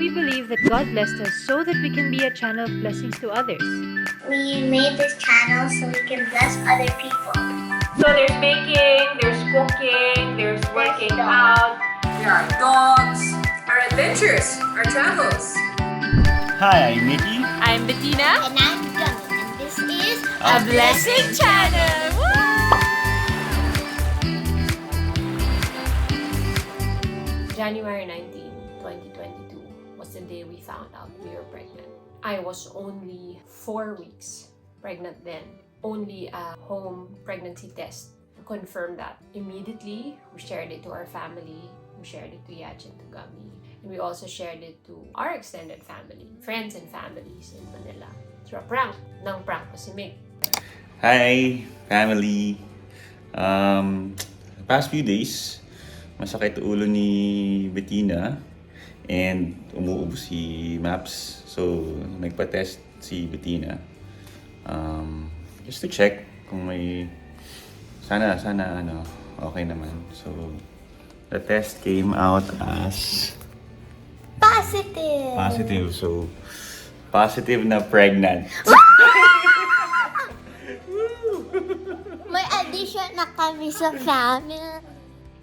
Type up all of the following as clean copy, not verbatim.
we believe that God blessed us so that we can be a channel of blessings to others. We made this channel so we can bless other people. So there's baking, there's cooking, there's working dogs. out. There are dogs, our adventures, our travels. Hi, I'm Mickey. I'm Bettina. And I'm Gummy, and this is A Blessing Channel! January 19, 2022 was the day we found out we were pregnant. I was only 4 weeks pregnant then. Only a home pregnancy test confirmed that. Immediately, we shared it to our family. We shared it to Yach and to Gummy. And we also shared it to our extended family, friends and families in Manila. Through a prank. Nang prank pa si Mick. Hi, family. Past few days, masakit ulo ni Bettina and umuubo si Maps. So, nagpa-test si Bettina. Just to check kung may sana okay naman. So, the test came out as positive. So, positive na pregnant. May addition na kami sa family.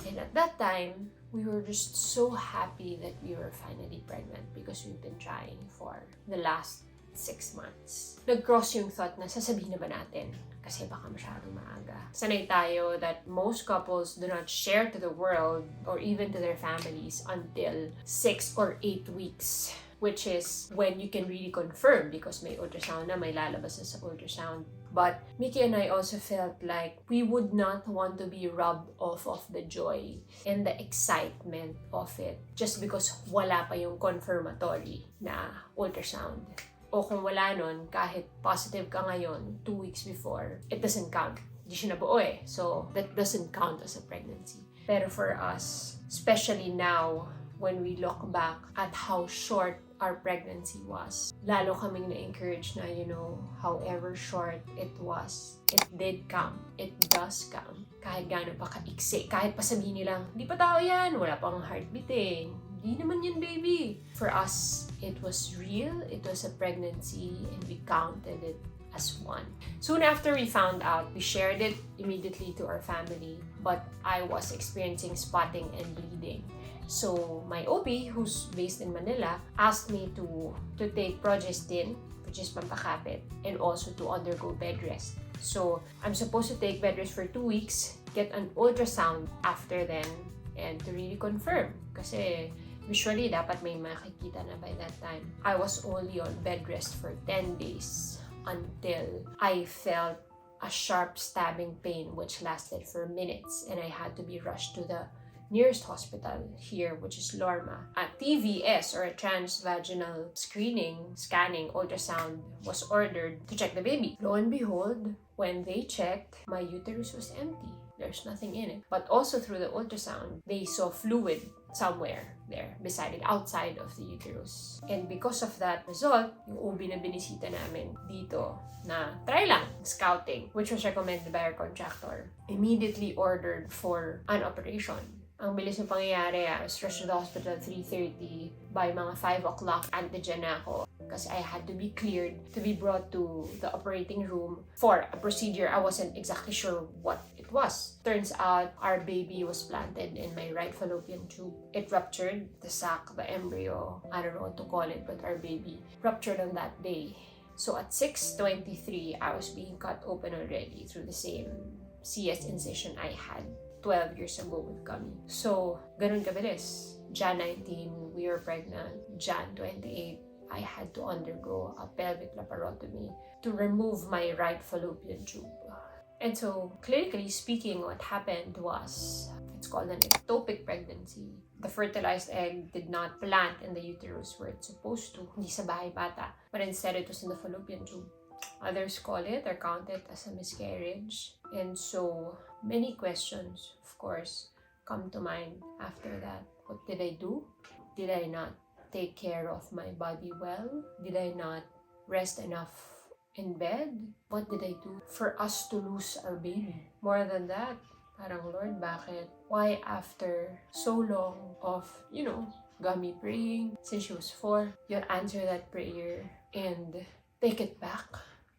And at that time, we were just so happy that we were finally pregnant because we've been trying for the last 6 months. Nag-cross yung thought na sasabihin na ba natin? Kasi baka masyadong maaga. Sanay tayo that most couples do not share to the world or even to their families until 6 or 8 weeks. Which is when you can really confirm because may ultrasound na, may lalabas na sa ultrasound. But Mickey and I also felt like we would not want to be robbed off of the joy and the excitement of it just because wala pa yung confirmatory na ultrasound. O kung wala nun, kahit positive ka ngayon, 2 weeks before, it doesn't count. Hindi siya nabuo eh. So, that doesn't count as a pregnancy. Pero for us, especially now, when we look back at how short our pregnancy was, lalo kaming na-encourage na, however short it was, it did come. It does come. Kahit gaano pa kaiksi. Kahit pa sabihin nilang, hindi pa tao yan, wala pang heartbeat eh. Hindi naman yan, baby. For us, it was real. It was a pregnancy and we counted it as one. Soon after we found out, we shared it immediately to our family. But I was experiencing spotting and bleeding. So my OB, who's based in Manila, asked me to take progestin, which is pampakapit, and also to undergo bed rest. So I'm supposed to take bed rest for 2 weeks, get an ultrasound after then, and to really confirm. Kasi usually dapat may makikita na by that time. I was only on bed rest for 10 days until I felt a sharp stabbing pain which lasted for minutes, and I had to be rushed to the nearest hospital here, which is Lorma. A TVS, or a transvaginal scanning, ultrasound was ordered to check the baby. Lo and behold, when they checked, my uterus was empty. There's nothing in it. But also through the ultrasound, they saw fluid somewhere there, beside it, outside of the uterus. And because of that result, yung OB na binisita namin dito na try lang, scouting, which was recommended by our contractor, immediately ordered for an operation. Ang bilis ng pangyayari, I was rushed to the hospital at 3:30. By mga 5 o'clock, antigen na ako. Kasi I had to be cleared to be brought to the operating room for a procedure. I wasn't exactly sure what it was. Turns out, our baby was planted in my right fallopian tube. It ruptured, the sac, the embryo, I don't know what to call it, but our baby ruptured on that day. So at 6:23, I was being cut open already through the same CS incision I had 12 years ago with Gummy. So, ganun kabilis. Jan 19, we were pregnant. Jan 28, I had to undergo a pelvic laparotomy to remove my right fallopian tube. And so, clinically speaking, what happened was, it's called an ectopic pregnancy. The fertilized egg did not plant in the uterus where it's supposed to, hindi sa bahay bata, but instead it was in the fallopian tube. Others call it or count it as a miscarriage. And so, many questions, of course, come to mind after that. What did I do? Did I not take care of my body well? Did I not rest enough in bed? What did I do for us to lose our baby? More than that, parang, Lord, bakit? Why after so long of, got me praying since she was 4. You'll answer that prayer and take it back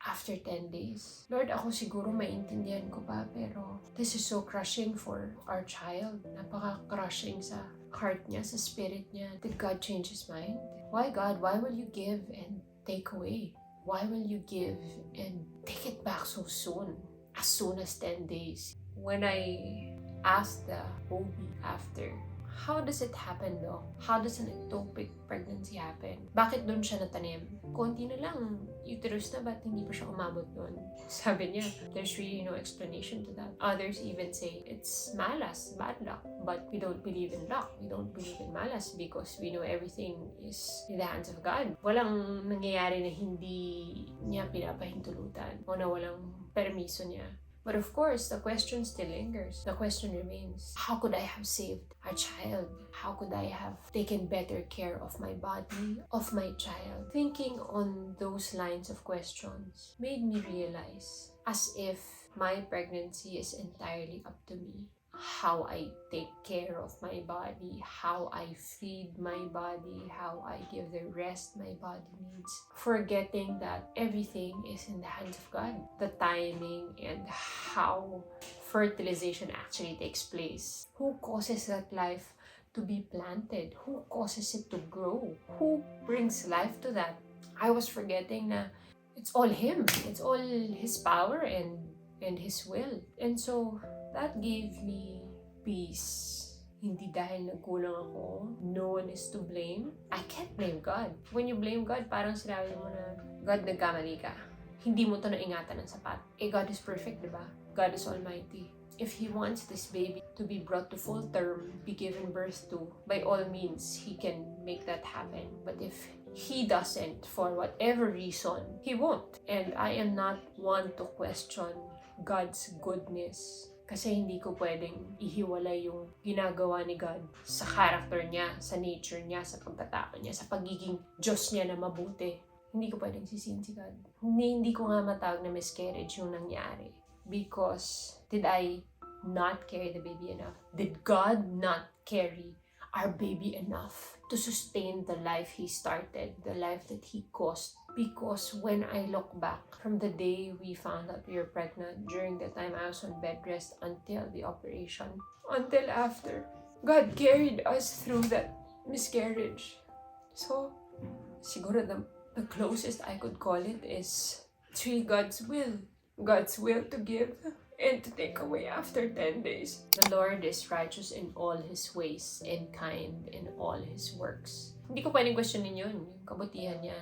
after 10 days. Lord, ako siguro maintindihan ko pa, pero this is so crushing for our child. Napaka-crushing sa heart niya, sa spirit niya. Did God change His mind? Why, God? Why will you give and take away? Why will you give and take it back so soon? As soon as 10 days. When I asked the OB after, how does it happen, Doc? How does an ectopic pregnancy happen? Bakit doon siya natanim? Konti na lang uterus na, ba't hindi pa siya umabot doon? Sabi niya, there's really no explanation to that. Others even say, it's malas, bad luck. But we don't believe in luck. We don't believe in malas because we know everything is in the hands of God. Walang nangyayari na hindi niya pinapahintulutan o na walang permiso niya. But of course, the question still lingers. The question remains, how could I have saved a child? How could I have taken better care of my body, of my child? Thinking on those lines of questions made me realize, as if my pregnancy is entirely up to me. How I take care of my body, how I feed my body, how I give the rest my body needs. Forgetting that everything is in the hands of God. The timing and how fertilization actually takes place. Who causes that life to be planted? Who causes it to grow? Who brings life to that? I was forgetting na it's all Him. It's all His power and His will. And so, that gave me peace. Hindi dahil nagkulang ako, no one is to blame. I can't blame God. When you blame God, parang sinabi mo na, God, nagkamali ka. Hindi mo to naingatan ng sapat. God is perfect, diba? God is almighty. If He wants this baby to be brought to full term, be given birth to, by all means, He can make that happen. But if He doesn't, for whatever reason, He won't. And I am not one to question God's goodness. Kasi hindi ko pwedeng ihiwalay yung ginagawa ni God sa character niya, sa nature niya, sa pagkatao niya, sa pagiging Diyos niya na mabuti. Hindi ko pwedeng sisihin si God. Hindi ko nga matawag na miscarriage yung nangyari. Because did I not carry the baby enough? Did God not carry our baby enough to sustain the life He started, the life that He caused? Because when I look back from the day we found out we were pregnant, during the time I was on bed rest until the operation, until after, God carried us through that miscarriage. So, siguro the closest I could call it is truly God's will. God's will to give and to take away after 10 days. The Lord is righteous in all His ways and kind in all His works. Hindi ko pwedeng questionin yun, yung kabutihan niya.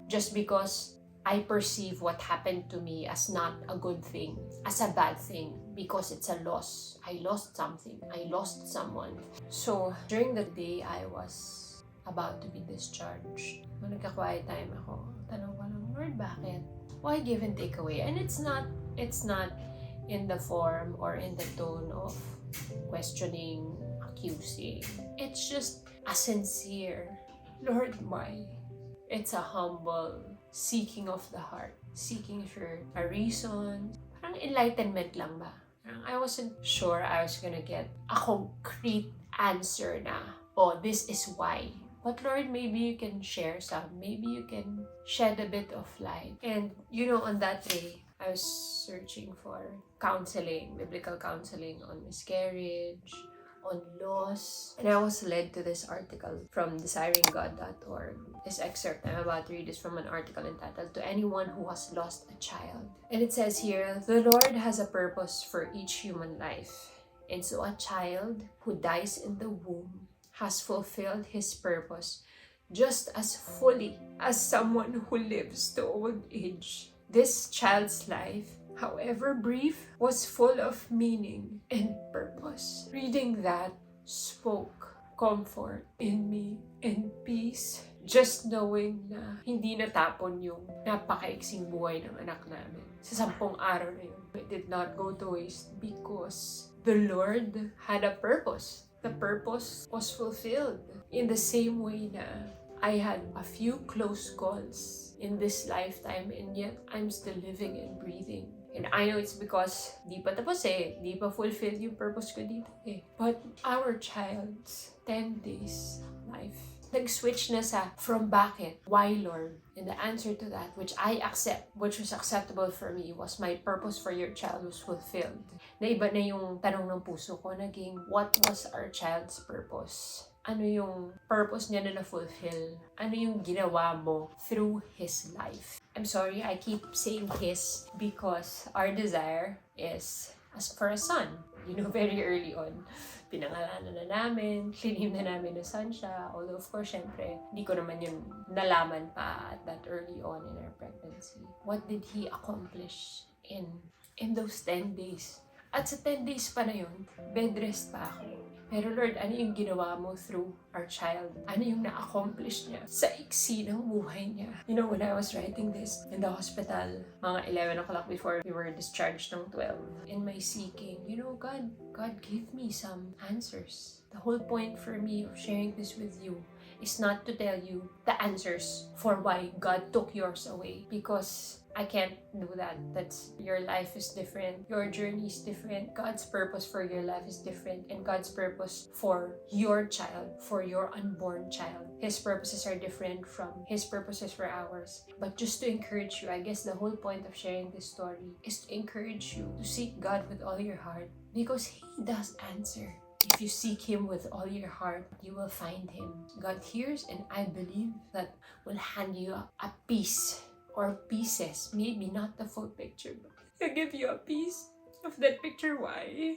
Just because I perceive what happened to me as not a good thing, as a bad thing, because it's a loss. I lost something. I lost someone. So, during the day I was about to be discharged, nung nagka-quiet time ako, tanong ko lang, Lord, bakit? Why give and take away? And it's not in the form or in the tone of questioning, accusing. It's just a sincere, Lord, why? It's a humble seeking of the heart, seeking for a reason. Parang enlightenment lang ba? I wasn't sure I was gonna get a concrete answer na, oh, this is why. But Lord, maybe you can share some. Maybe you can shed a bit of light. And, on that day, I was searching for counseling, biblical counseling on miscarriage, on loss. And I was led to this article from desiringgod.org. This excerpt I'm about to read is from an article entitled, To Anyone Who Has Lost a Child. And it says here, the Lord has a purpose for each human life. And so a child who dies in the womb has fulfilled his purpose just as fully as someone who lives to old age. This child's life, however brief, was full of meaning and purpose. Reading that spoke comfort in me and peace. Just knowing na hindi natapon yung napakaiksing buhay ng anak namin. Sa 10 araw na yun, it did not go to waste because the Lord had a purpose. The purpose was fulfilled in the same way na I had a few close calls in this lifetime, and yet I'm still living and breathing. And I know it's because di pa tapos di pa fulfill yung purpose ko dito But our child's 10 days life, nag-switch na sa from bakit, why Lord? And the answer to that, which I accept, which was acceptable for me, was my purpose for your child was fulfilled. Na iba na yung tanong ng puso ko, naging what was our child's purpose? Ano yung purpose niya na na-fulfill? Ano yung ginawa mo through his life? I'm sorry, I keep saying his because our desire is for a son. You know, very early on, pinangalanan na namin, cleaning na namin na son siya. Although, of course, syempre, hindi ko naman yun nalaman pa at that early on in our pregnancy. What did he accomplish in those 10 days? At sa 10 days pa na yun, bed rest pa ako. Pero Lord, ano yung ginawa mo through our child? Ano yung na-accomplish niya sa iksi ng buhay niya? You know, when I was writing this in the hospital, mga 11 o'clock before we were discharged ng 12, in my seeking, you know, God gave me some answers. The whole point for me of sharing this with you is not to tell you the answers for why God took yours away, because I can't do that. That's, your life is different. Your journey is different. God's purpose for your life is different. And God's purpose for your child, for your unborn child, His purposes are different from His purposes for ours. But just to encourage you, I guess the whole point of sharing this story is to encourage you to seek God with all your heart, because He does answer. If you seek Him with all your heart, you will find Him. God hears, and I believe that will hand you a piece or pieces, maybe not the full picture, but He'll give you a piece of that picture. Why?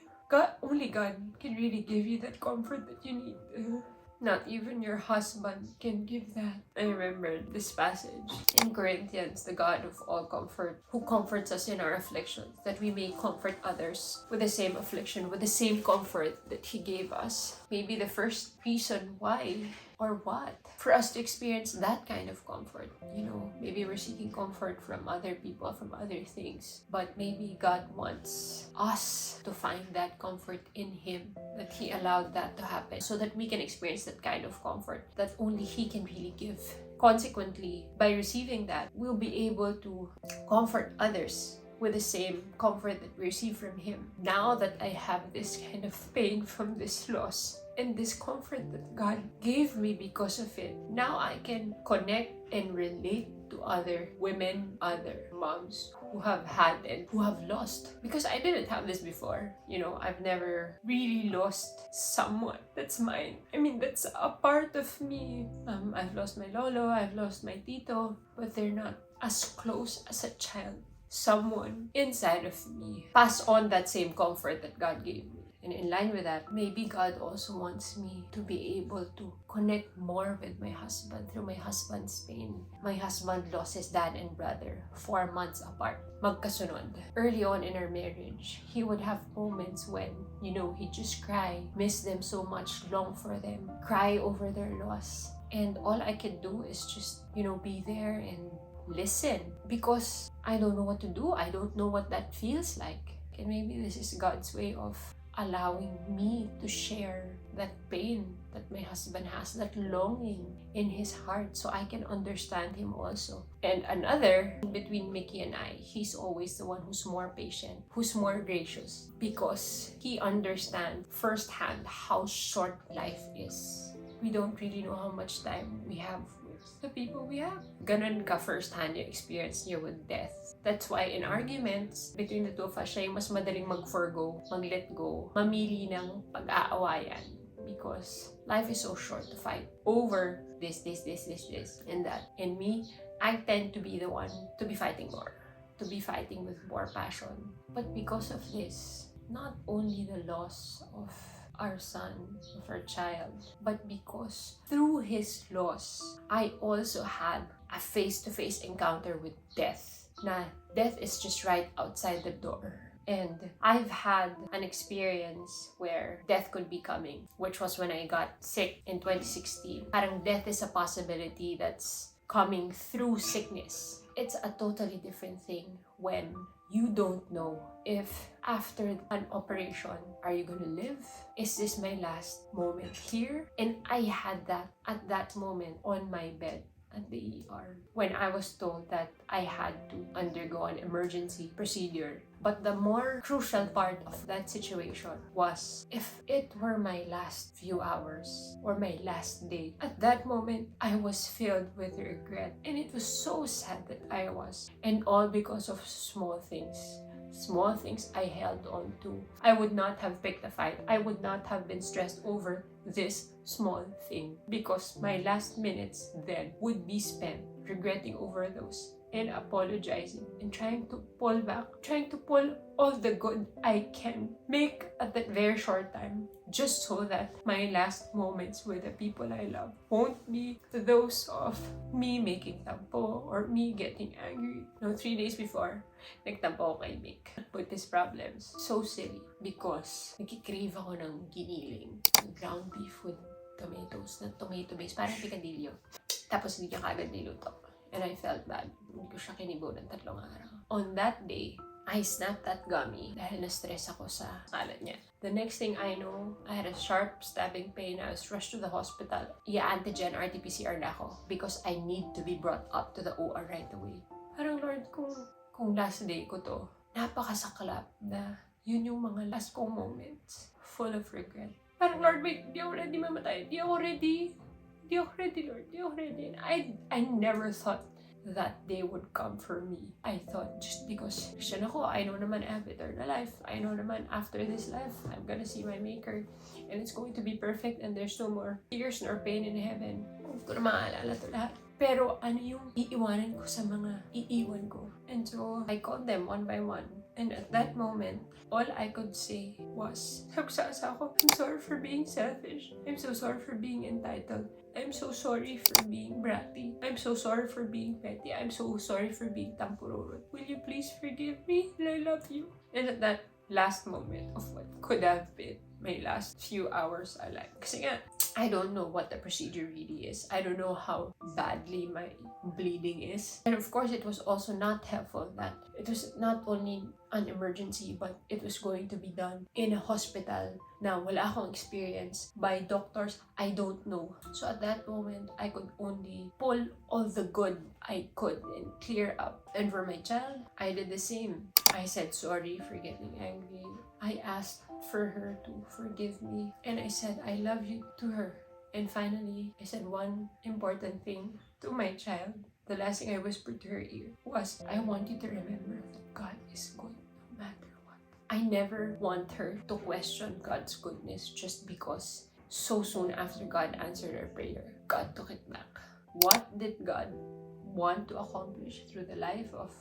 Only God can really give you that comfort that you need. Not even your husband can give that. I remember this passage in Corinthians, the God of all comfort, who comforts us in our afflictions, that we may comfort others with the same affliction, with the same comfort that He gave us. Maybe the first reason why or what for us to experience that kind of comfort. You know, maybe we're seeking comfort from other people, from other things, but maybe God wants us to find that comfort in Him, that He allowed that to happen so that we can experience that kind of comfort that only He can really give. Consequently, by receiving that, we'll be able to comfort others with the same comfort that we receive from Him. Now that I have this kind of pain from this loss, and this comfort that God gave me because of it, now I can connect and relate to other women, other moms who have had and who have lost. Because I didn't have this before. You know, I've never really lost someone that's mine. I mean, that's a part of me. I've lost my lolo, I've lost my tito, but they're not as close as a child. Someone inside of me passed on that same comfort that God gave me. And in line with that, maybe God also wants me to be able to connect more with my husband through my husband's pain. My husband lost his dad and brother 4 months apart, magkasunod. Early on in our marriage, he would have moments when, you know, he'd just cry, miss them so much, long for them, cry over their loss. And all I can do is just, you know, be there and listen, because I don't know what to do. I don't know what that feels like. And maybe this is God's way of allowing me to share that pain that my husband has, that longing in his heart, so I can understand him also. And another, between Mickey and I, he's always the one who's more patient, who's more gracious, because he understands firsthand how short life is. We don't really know how much time we have with the people we have. Ganun ka firsthand yung experience niyo with death. That's why in arguments between the two of us, siya yung mas madaling mag-forgo, mag-let go, mamili ng pag-aawayan. Because life is so short to fight over this, and that. And me, I tend to be the one to be fighting more, to be fighting with more passion. But because of this, not only the loss of our son, of our child, but because through his loss, I also had a face-to-face encounter with death. Na death is just right outside the door. And I've had an experience where death could be coming, which was when I got sick in 2016. Parang death is a possibility that's coming through sickness. It's a totally different thing when you don't know if after an operation, are you gonna live? Is this my last moment here? And I had that at that moment on my bed at the ER when I was told that I had to undergo an emergency procedure. But the more crucial part of that situation was if it were my last few hours or my last day. At that moment, I was filled with regret, and it was so sad that I was. And all because of small things. Small things I held on to. I would not have picked a fight. I would not have been stressed over this small thing because my last minutes then would be spent regretting over those and apologizing and trying to pull back, trying to pull all the good I can make at that very short time, just so that my last moments with the people I love won't be those of me making tampo or me getting angry. 3 days before, nagtampo ako kay Mick with his problems. So silly because nagkikrave ako ng giniling, ground beef with tomatoes, na tomato base, parang picadillo. Tapos hindi niya kagad niluto. And I felt bad. Hindi ko siya kinibo ng 3 araw. On that day, I snapped that gummy dahil na-stress ako sa kalat niya. The next thing I know, I had a sharp stabbing pain. I was rushed to the hospital. Antigen RT-PCR na ako because I need to be brought up to the OR right away. Parang Lord, kung last day ko to, napakasaklap na yun yung mga last kong moments full of regret. Parang Lord, wait, di ako ready mamatay. Di ako ready, Lord. Di ako ready. I never thought that day would come for me. I thought just because Christian ako, I know naman I have eternal life. I know naman after this life, I'm gonna see my Maker. And it's going to be perfect and there's no more tears nor pain in heaven. Hindi ko na maaalala to lahat. Pero ano yung iiwanan ko sa mga iiwan ko? And so, I called them one by one. And at that moment, all I could say was, nagsasa ako, I'm sorry for being selfish. I'm so sorry for being entitled. I'm so sorry for being bratty. I'm so sorry for being petty. I'm so sorry for being tampururot. Will you please forgive me? I love you. And at that last moment of what could have been my last few hours alive. Kasi nga, I don't know what the procedure really is. I don't know how badly my bleeding is. And of course, it was also not helpful that it was not only an emergency, but it was going to be done in a hospital na wala akong experience by doctors I don't know. So at that moment, I could only pull all the good I could and clear up. And for my child, I did the same. I said sorry for getting angry. I asked for her to forgive me. And I said, I love you to her. And finally, I said one important thing to my child. The last thing I whispered to her ear was, I want you to remember that God is good no matter what. I never want her to question God's goodness just because so soon after God answered her prayer, God took it back. What did God want to accomplish through the life of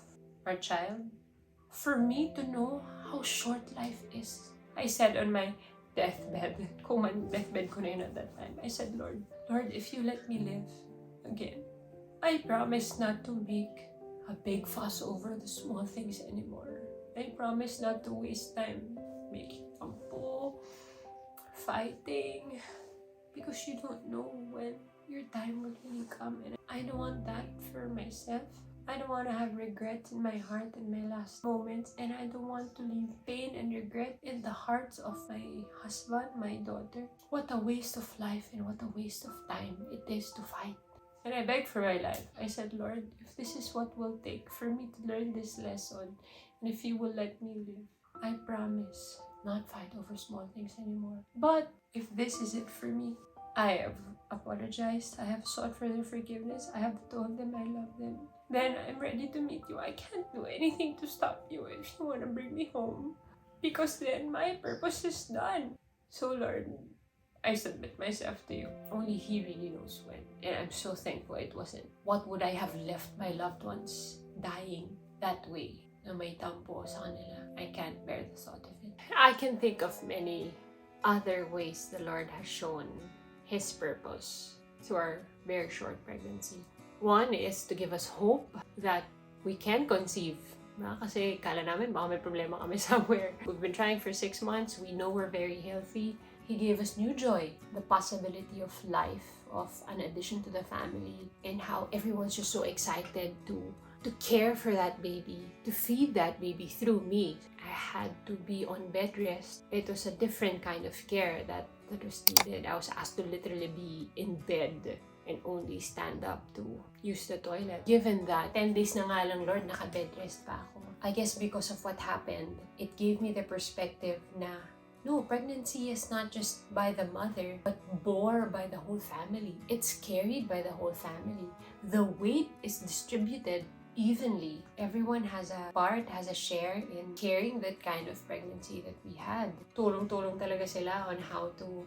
our child? For me to know how short life is. I said on my deathbed, kung man deathbed ko na yun at that time, I said, Lord, if you let me live again, I promise not to make a big fuss over the small things anymore. I promise not to waste time making tampo, fighting, because you don't know when your time will really come. And I don't want that for myself. I don't want to have regrets in my heart in my last moments, and I don't want to leave pain and regret in the hearts of my husband, my daughter. What a waste of life and what a waste of time it is to fight. And I begged for my life. I said, Lord, if this is what will take for me to learn this lesson, and if you will let me live, I promise not fight over small things anymore. But if this is it for me, I have apologized. I have sought for their forgiveness. I have told them I love them. Then I'm ready to meet you. I can't do anything to stop you if you want to bring me home. Because then my purpose is done. So Lord, I submit myself to you. Only He really knows when. And I'm so thankful it wasn't. What would I have left my loved ones dying that way? Na may tampo sa kanila. I can't bear the thought of it. I can think of many other ways the Lord has shown His purpose through our very short pregnancy. One is to give us hope that we can conceive. Kasi kala namin baka may problema kami somewhere. We've been trying for 6 months. We know we're very healthy. He gave us new joy, the possibility of life, of an addition to the family, and how everyone's just so excited to care for that baby, to feed that baby through me. I had to be on bed rest. It was a different kind of care that was needed. I was asked to literally be in bed and only stand up to use the toilet. Given that, 10 days na nga lang, Lord, naka-bed rest pa ako. I guess because of what happened, it gave me the perspective na, no, pregnancy is not just by the mother, but bore by the whole family. It's carried by the whole family. The weight is distributed evenly. Everyone has a part, has a share in carrying that kind of pregnancy that we had. Tulong-tulong talaga sila on how to,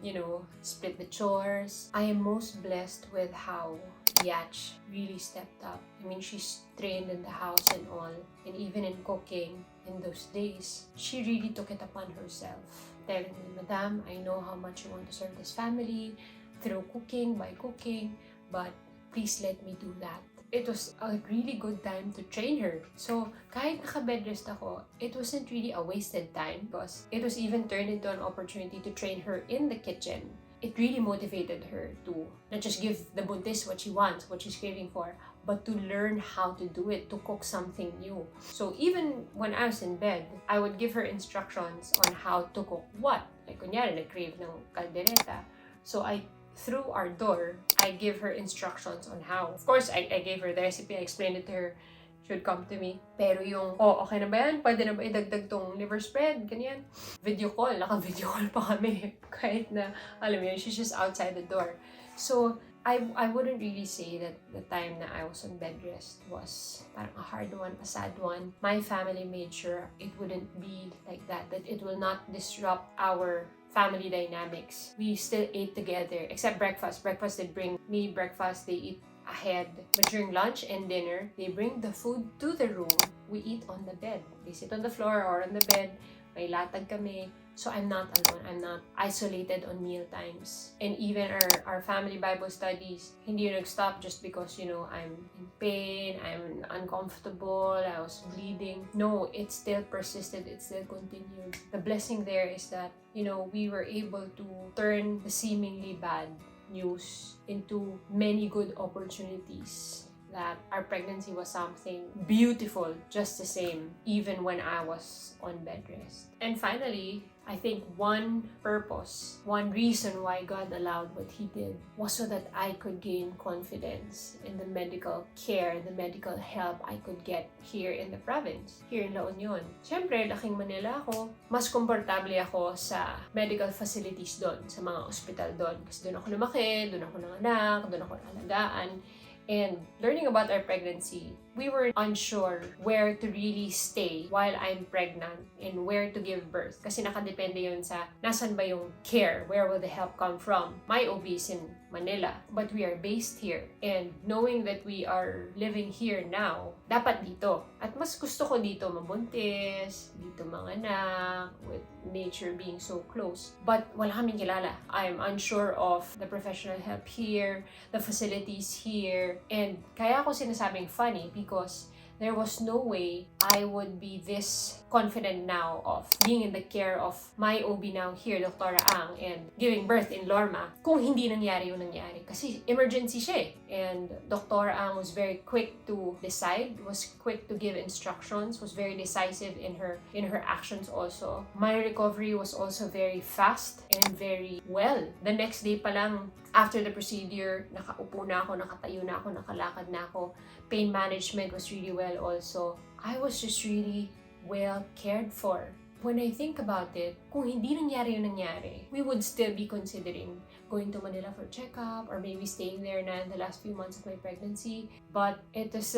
split the chores. I am most blessed with how Yach really stepped up. I mean, she's trained in the house and all, and even in cooking in those days, she really took it upon herself. Telling me, Madam, I know how much you want to serve this family through cooking, by cooking, but please let me do that. It was a really good time to train her. So, kahit naka-bed rest ako, it wasn't really a wasted time because it was even turned into an opportunity to train her in the kitchen. It really motivated her to not just give the buntis what she wants, what she's craving for, but to learn how to do it, to cook something new. So, even when I was in bed, I would give her instructions on how to cook what. Like, kunyari, nag-crave ng caldereta. So, through our door, I give her instructions on how. Of course, I gave her the recipe, I explained it to her. She would come to me. Pero yung, okay na ba yan? Pwede na ba idagdag tong liver spread? Ganyan. Video call, naka-video call pa kami. Kahit na, alam mo yun, she's just outside the door. So, I wouldn't really say that the time na I was on bed rest was parang a hard one, a sad one. My family made sure it wouldn't be like that it will not disrupt our family dynamics. We still ate together, except breakfast. Breakfast, they bring me breakfast, they eat ahead. But during lunch and dinner, they bring the food to the room. We eat on the bed. They sit on the floor or on the bed. May latag kami. So I'm not alone. I'm not isolated on meal times. And even our family Bible studies, hindi yun nag-stop just because, I'm in pain, I'm uncomfortable, I was bleeding. No, it still persisted. It still continued. The blessing there is that, we were able to turn the seemingly bad news into many good opportunities. That our pregnancy was something beautiful, just the same, even when I was on bed rest. And finally, I think one purpose, one reason why God allowed what He did was so that I could gain confidence in the medical care, the medical help I could get here in the province, here in La Union. Siyempre, laking Manila ako, mas komportable ako sa medical facilities doon, sa mga ospital doon. Kasi doon ako lumaki, doon ako nanganak, doon ako alagaan. And learning about our pregnancy, we were unsure where to really stay while I'm pregnant and where to give birth. Kasi nakadepende yun sa nasan ba yung care, where will the help come from. My OB is in Manila, but we are based here. And knowing that we are living here now, dapat dito. At mas gusto ko dito mabuntis, dito manganak, with nature being so close. But wala kaming kilala. I'm unsure of the professional help here, the facilities here. And kaya ako sinasabing funny because there was no way I would be this confident now of being in the care of my OB now here, Dr. Ang, and giving birth in Lorma kung hindi nangyari yung nangyari. Kasi emergency siya eh. And Dr. Ang was very quick to decide, was quick to give instructions, was very decisive in her actions also. My recovery was also very fast and very well. The next day pa lang, after the procedure, nakaupo na ako, nakatayo na ako, nakalakad na ako. Pain management was really well also. I was just really well cared for. When I think about it, kung hindi nangyari yung nangyari, we would still be considering going to Manila for checkup or maybe staying there na in the last few months of my pregnancy. But it was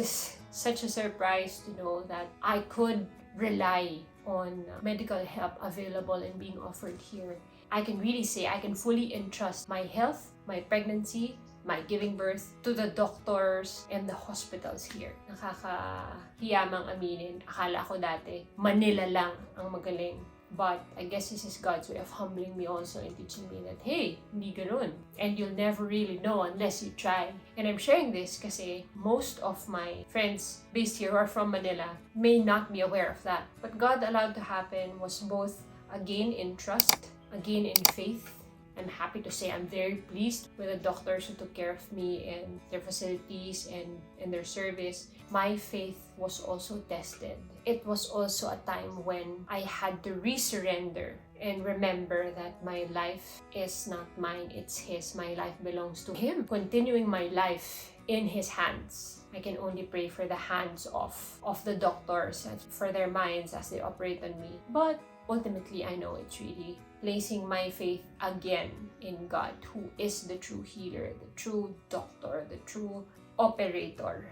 such a surprise to know that I could rely on medical help available and being offered here. I can really say I can fully entrust my health, my pregnancy, my giving birth to the doctors and the hospitals here. Nakakahiyamang aminin. Akala ko dati, Manila lang ang magaling. But I guess this is God's way of humbling me also and teaching me that, hey, hindi ganun. And you'll never really know unless you try. And I'm sharing this kasi most of my friends based here who are from Manila may not be aware of that. What God allowed to happen was both a gain in trust, a gain in faith. I'm happy to say I'm very pleased with the doctors who took care of me and their facilities and their service. My faith was also tested. it was also a time when I had to resurrender and remember that my life is not mine, it's His. My life belongs to Him. Continuing my life in His hands. I can only pray for the hands of the doctors and for their minds as they operate on me. But ultimately, I know it's really placing my faith again in God, who is the true healer, the true doctor, the true operator.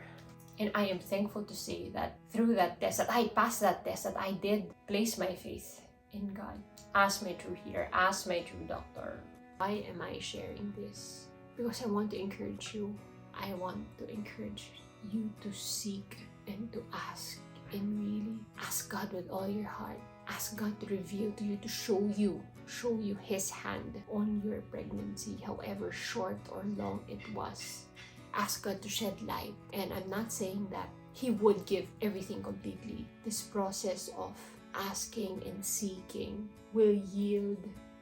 And I am thankful to say that through that test, that I passed that test, that I did place my faith in God as my true healer, as my true doctor. Why am I sharing this? Because I want to encourage you. I want to encourage you to seek and to ask, and really ask God with all your heart. Ask God to reveal to you, to show you His hand on your pregnancy, however short or long it was. Ask God to shed light. And I'm not saying that He would give everything completely. This process of asking and seeking will yield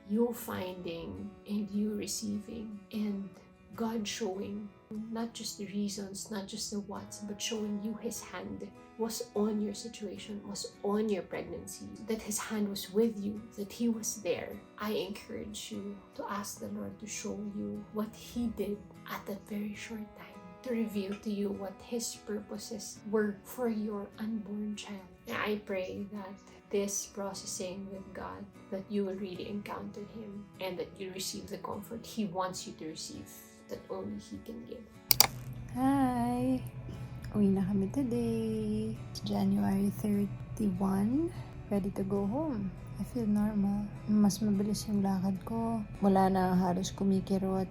you finding and you receiving, and God showing not just the reasons, not just the what's, but showing you His hand was on your situation, was on your pregnancy, that His hand was with you, that He was there. I encourage you to ask the Lord to show you what He did at that very short time, to reveal to you what His purposes were for your unborn child. And I pray that this processing with God, that you will really encounter Him and that you receive the comfort He wants you to receive, that only He can give. Hi! Uwi na kami today. It's January 31. Ready to go home. I feel normal. Mas mabilis yung lakad ko. Wala na halos kumikirot.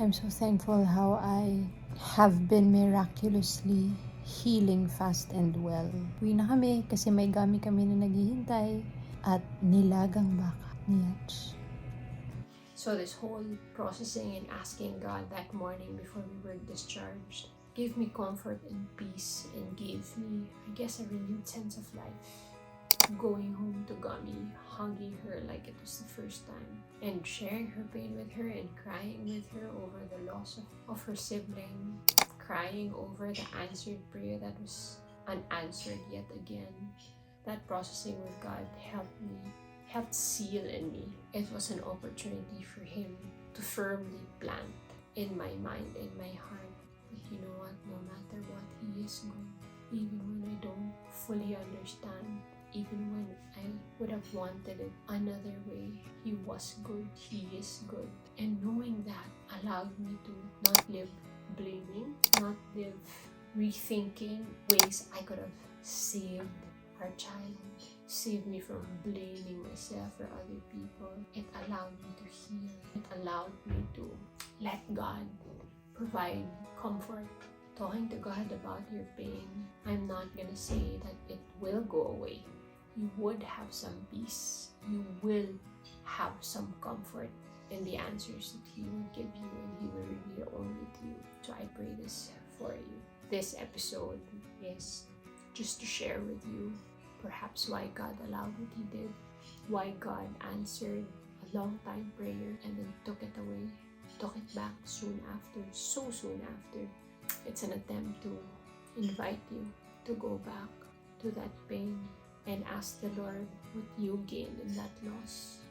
I'm so thankful how I have been miraculously healing fast and well. Uwi na kami kasi may gami kami na naghihintay at nilagang baka ni Yatch. So this whole processing and asking God that morning before we were discharged gave me comfort and peace, and gave me, I guess, a renewed sense of life. Going home to Gummy, hugging her like it was the first time, and sharing her pain with her and crying with her over the loss of her sibling, crying over the answered prayer that was unanswered yet again. That processing with God helped seal in me. It was an opportunity for Him to firmly plant in my mind, in my heart, that you know what, no matter what, He is good. Even when I don't fully understand, even when I would have wanted it another way, He was good, He is good. And knowing that allowed me to not live blaming, not live rethinking ways I could have saved our child, saved me from blaming myself or other people. It allowed me to heal. It allowed me to let God provide comfort. Talking to God about your pain, I'm not gonna say that it will go away. You would have some peace. You will have some comfort in the answers that He will give you, and He will reveal only to you. So I pray this for you. This episode is just to share with you perhaps why God allowed what He did, why God answered a long time prayer and then took it away, took it back soon after, so soon after. It's an attempt to invite you to go back to that pain and ask the Lord what you gained in that loss.